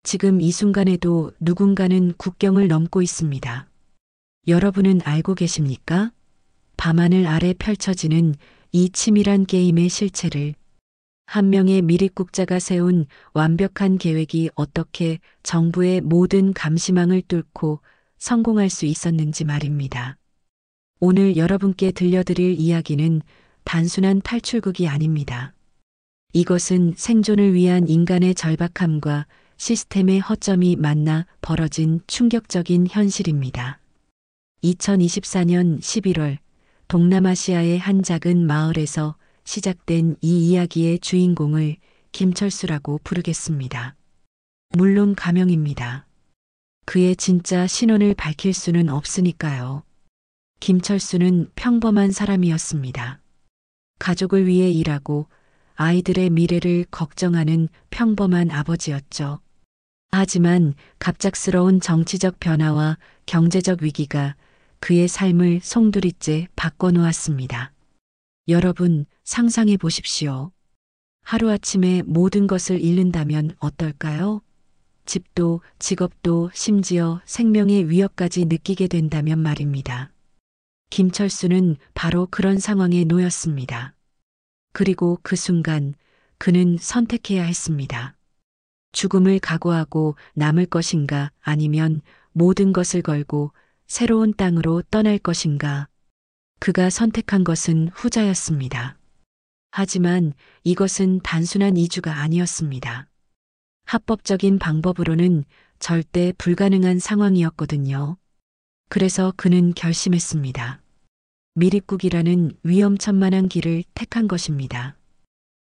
지금 이 순간에도 누군가는 국경을 넘고 있습니다. 여러분은 알고 계십니까? 밤하늘 아래 펼쳐지는 이 치밀한 게임의 실체를, 한 명의 미립국자가 세운 완벽한 계획이 어떻게 정부의 모든 감시망을 뚫고 성공할 수 있었는지 말입니다. 오늘 여러분께 들려드릴 이야기는 단순한 탈출극이 아닙니다. 이것은 생존을 위한 인간의 절박함과 시스템의 허점이 만나 벌어진 충격적인 현실입니다. 2024년 11월 동남아시아의 한 작은 마을에서 시작된 이 이야기의 주인공을 김철수라고 부르겠습니다. 물론 가명입니다. 그의 진짜 신원을 밝힐 수는 없으니까요. 김철수는 평범한 사람이었습니다. 가족을 위해 일하고 아이들의 미래를 걱정하는 평범한 아버지였죠. 하지만 갑작스러운 정치적 변화와 경제적 위기가 그의 삶을 송두리째 바꿔놓았습니다. 여러분, 상상해 보십시오. 하루아침에 모든 것을 잃는다면 어떨까요? 집도, 직업도, 심지어 생명의 위협까지 느끼게 된다면 말입니다. 김철수는 바로 그런 상황에 놓였습니다. 그리고 그 순간 그는 선택해야 했습니다. 죽음을 각오하고 남을 것인가, 아니면 모든 것을 걸고 새로운 땅으로 떠날 것인가. 그가 선택한 것은 후자였습니다. 하지만 이것은 단순한 이주가 아니었습니다. 합법적인 방법으로는 절대 불가능한 상황이었거든요. 그래서 그는 결심했습니다. 미립국이라는 위험천만한 길을 택한 것입니다.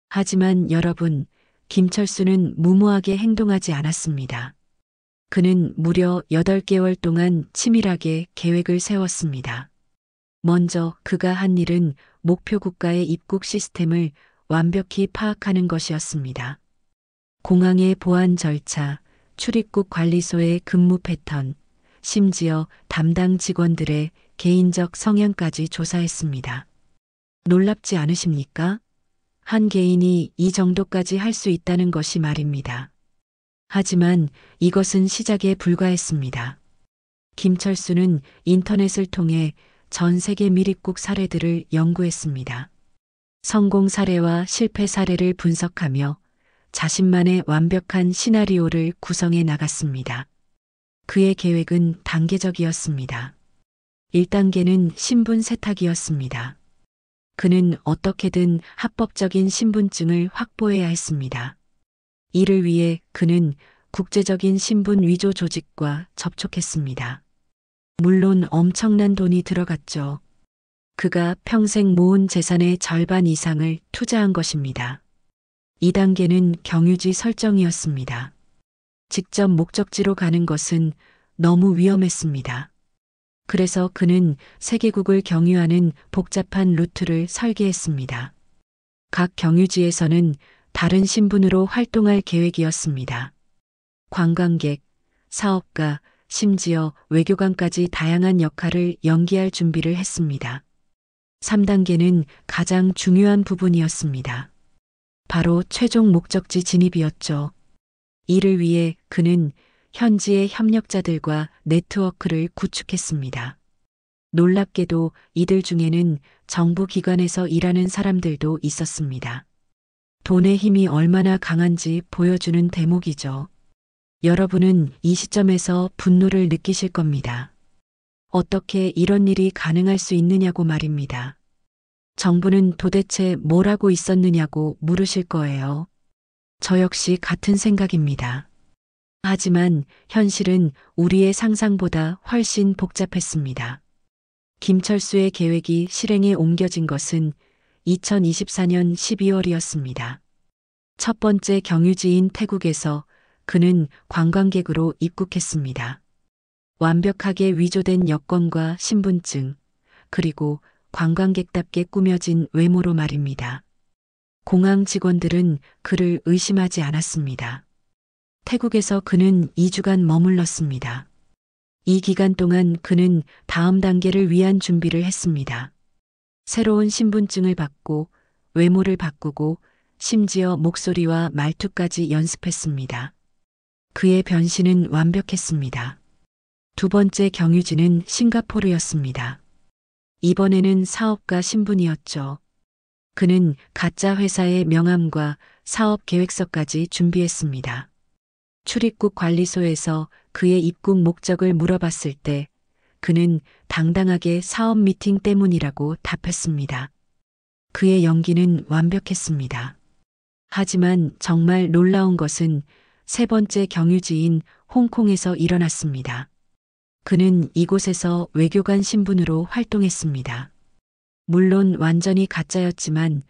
하지만 여러분, 김철수는 무모하게 행동하지 않았습니다. 그는 무려 8개월 동안 치밀하게 계획을 세웠습니다. 먼저 그가 한 일은 목표 국가의 입국 시스템을 완벽히 파악하는 것이었습니다. 공항의 보안 절차, 출입국 관리소의 근무 패턴, 심지어 담당 직원들의 개인적 성향까지 조사했습니다. 놀랍지 않으십니까? 한 개인이 이 정도까지 할 수 있다는 것이 말입니다. 하지만 이것은 시작에 불과했습니다. 김철수는 인터넷을 통해 전 세계 미립국 사례들을 연구했습니다. 성공 사례와 실패 사례를 분석하며 자신만의 완벽한 시나리오를 구성해 나갔습니다. 그의 계획은 단계적이었습니다. 1단계는 신분 세탁이었습니다. 그는 어떻게든 합법적인 신분증을 확보해야 했습니다. 이를 위해 그는 국제적인 신분 위조 조직과 접촉했습니다. 물론 엄청난 돈이 들어갔죠. 그가 평생 모은 재산의 절반 이상을 투자한 것입니다. 2단계는 경유지 설정이었습니다. 직접 목적지로 가는 것은 너무 위험했습니다. 그래서 그는 세계국을 경유하는 복잡한 루트를 설계했습니다. 각 경유지에서는 다른 신분으로 활동할 계획이었습니다. 관광객, 사업가, 심지어 외교관까지 다양한 역할을 연기할 준비를 했습니다. 3단계는 가장 중요한 부분이었습니다. 바로 최종 목적지 진입이었죠. 이를 위해 그는 현지의 협력자들과 네트워크를 구축했습니다. 놀랍게도 이들 중에는 정부 기관에서 일하는 사람들도 있었습니다. 돈의 힘이 얼마나 강한지 보여주는 대목이죠. 여러분은 이 시점에서 분노를 느끼실 겁니다. 어떻게 이런 일이 가능할 수 있느냐고 말입니다. 정부는 도대체 뭘 하고 있었느냐고 물으실 거예요. 저 역시 같은 생각입니다. 하지만 현실은 우리의 상상보다 훨씬 복잡했습니다. 김철수의 계획이 실행에 옮겨진 것은 2024년 12월이었습니다. 첫 번째 경유지인 태국에서 그는 관광객으로 입국했습니다. 완벽하게 위조된 여권과 신분증, 그리고 관광객답게 꾸며진 외모로 말입니다. 공항 직원들은 그를 의심하지 않았습니다. 태국에서 그는 2주간 머물렀습니다. 이 기간 동안 그는 다음 단계를 위한 준비를 했습니다. 새로운 신분증을 받고 외모를 바꾸고 심지어 목소리와 말투까지 연습했습니다. 그의 변신은 완벽했습니다. 두 번째 경유지는 싱가포르였습니다. 이번에는 사업가 신분이었죠. 그는 가짜 회사의 명함과 사업 계획서까지 준비했습니다. 출입국 관리소에서 그의 입국 목적을 물어봤을 때 그는 당당하게 사업 미팅 때문이라고 답했습니다. 그의 연기는 완벽했습니다. 하지만 정말 놀라운 것은 세 번째 경유지인 홍콩에서 일어났습니다. 그는 이곳에서 외교관 신분으로 활동했습니다. 물론 완전히 가짜였지만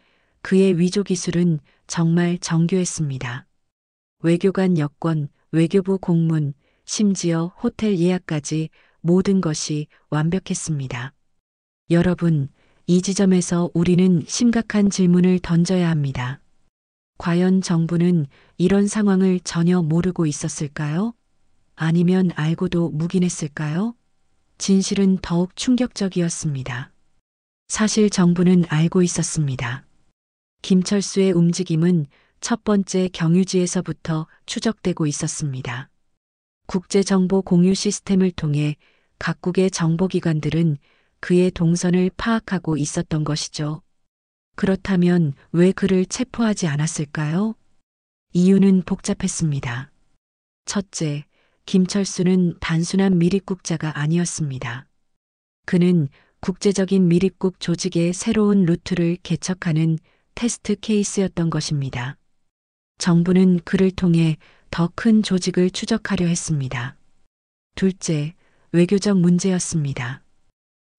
그의 위조 기술은 정말 정교했습니다. 외교관 여권, 외교부 공문, 심지어 호텔 예약까지 모든 것이 완벽했습니다. 여러분, 이 지점에서 우리는 심각한 질문을 던져야 합니다. 과연 정부는 이런 상황을 전혀 모르고 있었을까요? 아니면 알고도 묵인했을까요? 진실은 더욱 충격적이었습니다. 사실 정부는 알고 있었습니다. 김철수의 움직임은 첫 번째 경유지에서부터 추적되고 있었습니다. 국제정보 공유 시스템을 통해 각국의 정보기관들은 그의 동선을 파악하고 있었던 것이죠. 그렇다면 왜 그를 체포하지 않았을까요? 이유는 복잡했습니다. 첫째, 김철수는 단순한 미립국자가 아니었습니다. 그는 국제적인 미립국 조직의 새로운 루트를 개척하는 테스트 케이스였던 것입니다. 정부는 그를 통해 더 큰 조직을 추적하려 했습니다. 둘째, 외교적 문제였습니다.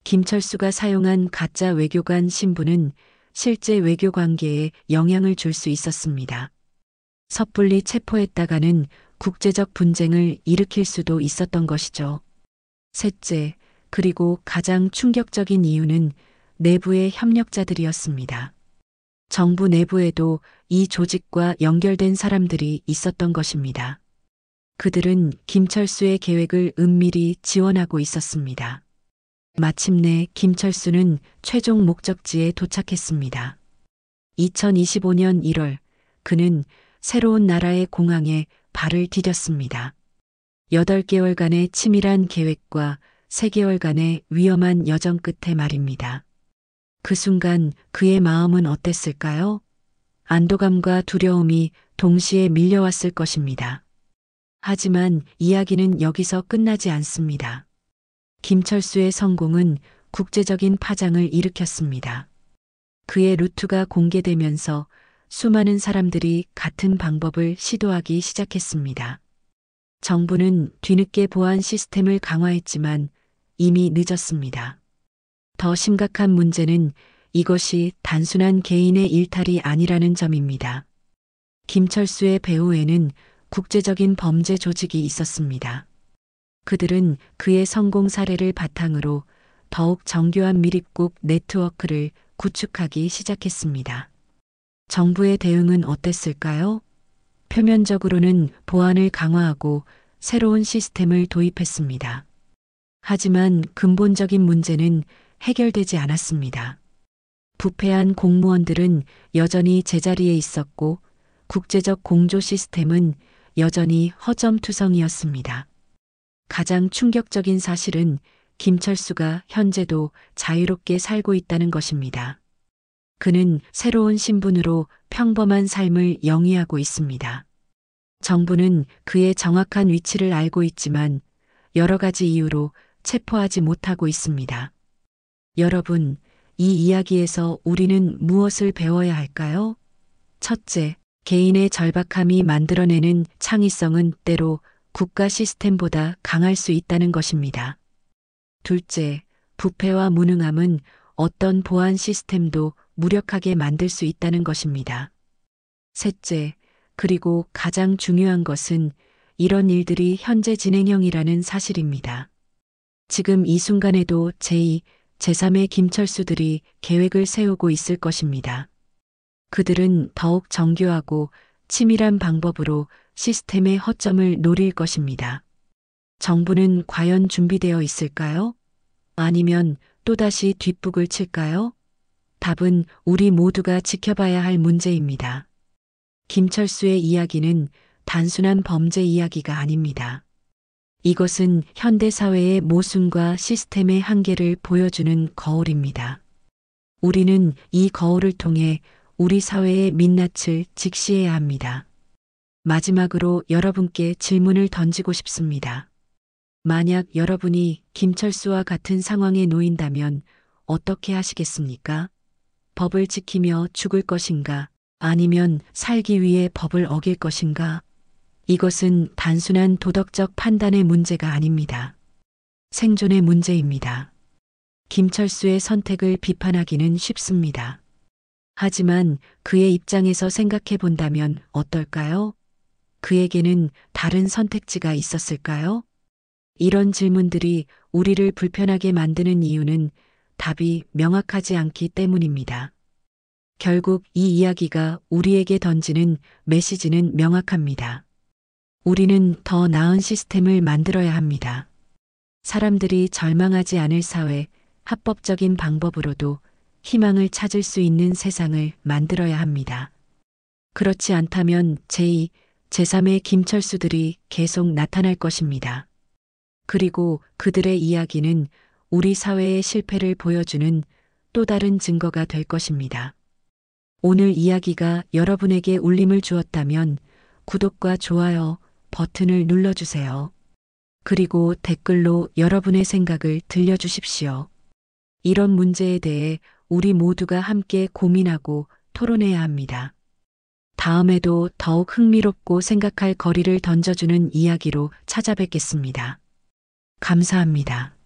김철수가 사용한 가짜 외교관 신분은 실제 외교 관계에 영향을 줄 수 있었습니다. 섣불리 체포했다가는 국제적 분쟁을 일으킬 수도 있었던 것이죠. 셋째, 그리고 가장 충격적인 이유는 내부의 협력자들이었습니다. 정부 내부에도 이 조직과 연결된 사람들이 있었던 것입니다. 그들은 김철수의 계획을 은밀히 지원하고 있었습니다. 마침내 김철수는 최종 목적지에 도착했습니다. 2025년 1월, 그는 새로운 나라의 공항에 발을 디뎠습니다. 8개월간의 치밀한 계획과 3개월간의 위험한 여정 끝에 말입니다. 그 순간 그의 마음은 어땠을까요? 안도감과 두려움이 동시에 밀려왔을 것입니다. 하지만 이야기는 여기서 끝나지 않습니다. 김철수의 성공은 국제적인 파장을 일으켰습니다. 그의 루트가 공개되면서 수많은 사람들이 같은 방법을 시도하기 시작했습니다. 정부는 뒤늦게 보안 시스템을 강화했지만 이미 늦었습니다. 더 심각한 문제는 이것이 단순한 개인의 일탈이 아니라는 점입니다. 김철수의 배후에는 국제적인 범죄 조직이 있었습니다. 그들은 그의 성공 사례를 바탕으로 더욱 정교한 미립국 네트워크를 구축하기 시작했습니다. 정부의 대응은 어땠을까요? 표면적으로는 보안을 강화하고 새로운 시스템을 도입했습니다. 하지만 근본적인 문제는 해결되지 않았습니다. 부패한 공무원들은 여전히 제자리에 있었고 국제적 공조 시스템은 여전히 허점투성이었습니다. 가장 충격적인 사실은 김철수가 현재도 자유롭게 살고 있다는 것입니다. 그는 새로운 신분으로 평범한 삶을 영위하고 있습니다. 정부는 그의 정확한 위치를 알고 있지만 여러 가지 이유로 체포하지 못하고 있습니다. 여러분, 이 이야기에서 우리는 무엇을 배워야 할까요? 첫째, 개인의 절박함이 만들어내는 창의성은 때로 국가 시스템보다 강할 수 있다는 것입니다. 둘째, 부패와 무능함은 어떤 보안 시스템도 무력하게 만들 수 있다는 것입니다. 셋째, 그리고 가장 중요한 것은 이런 일들이 현재 진행형이라는 사실입니다. 지금 이 순간에도 제2, 제3의 김철수들이 계획을 세우고 있을 것입니다. 그들은 더욱 정교하고 치밀한 방법으로 시스템의 허점을 노릴 것입니다. 정부는 과연 준비되어 있을까요? 아니면 또다시 뒷북을 칠까요? 답은 우리 모두가 지켜봐야 할 문제입니다. 김철수의 이야기는 단순한 범죄 이야기가 아닙니다. 이것은 현대사회의 모순과 시스템의 한계를 보여주는 거울입니다. 우리는 이 거울을 통해 우리 사회의 민낯을 직시해야 합니다. 마지막으로 여러분께 질문을 던지고 싶습니다. 만약 여러분이 김철수와 같은 상황에 놓인다면 어떻게 하시겠습니까? 법을 지키며 죽을 것인가? 아니면 살기 위해 법을 어길 것인가? 이것은 단순한 도덕적 판단의 문제가 아닙니다. 생존의 문제입니다. 김철수의 선택을 비판하기는 쉽습니다. 하지만 그의 입장에서 생각해 본다면 어떨까요? 그에게는 다른 선택지가 있었을까요? 이런 질문들이 우리를 불편하게 만드는 이유는 답이 명확하지 않기 때문입니다. 결국 이 이야기가 우리에게 던지는 메시지는 명확합니다. 우리는 더 나은 시스템을 만들어야 합니다. 사람들이 절망하지 않을 사회, 합법적인 방법으로도 희망을 찾을 수 있는 세상을 만들어야 합니다. 그렇지 않다면 제2, 제3의 김철수들이 계속 나타날 것입니다. 그리고 그들의 이야기는 우리 사회의 실패를 보여주는 또 다른 증거가 될 것입니다. 오늘 이야기가 여러분에게 울림을 주었다면 구독과 좋아요 버튼을 눌러주세요. 그리고 댓글로 여러분의 생각을 들려주십시오. 이런 문제에 대해 우리 모두가 함께 고민하고 토론해야 합니다. 다음에도 더욱 흥미롭고 생각할 거리를 던져주는 이야기로 찾아뵙겠습니다. 감사합니다.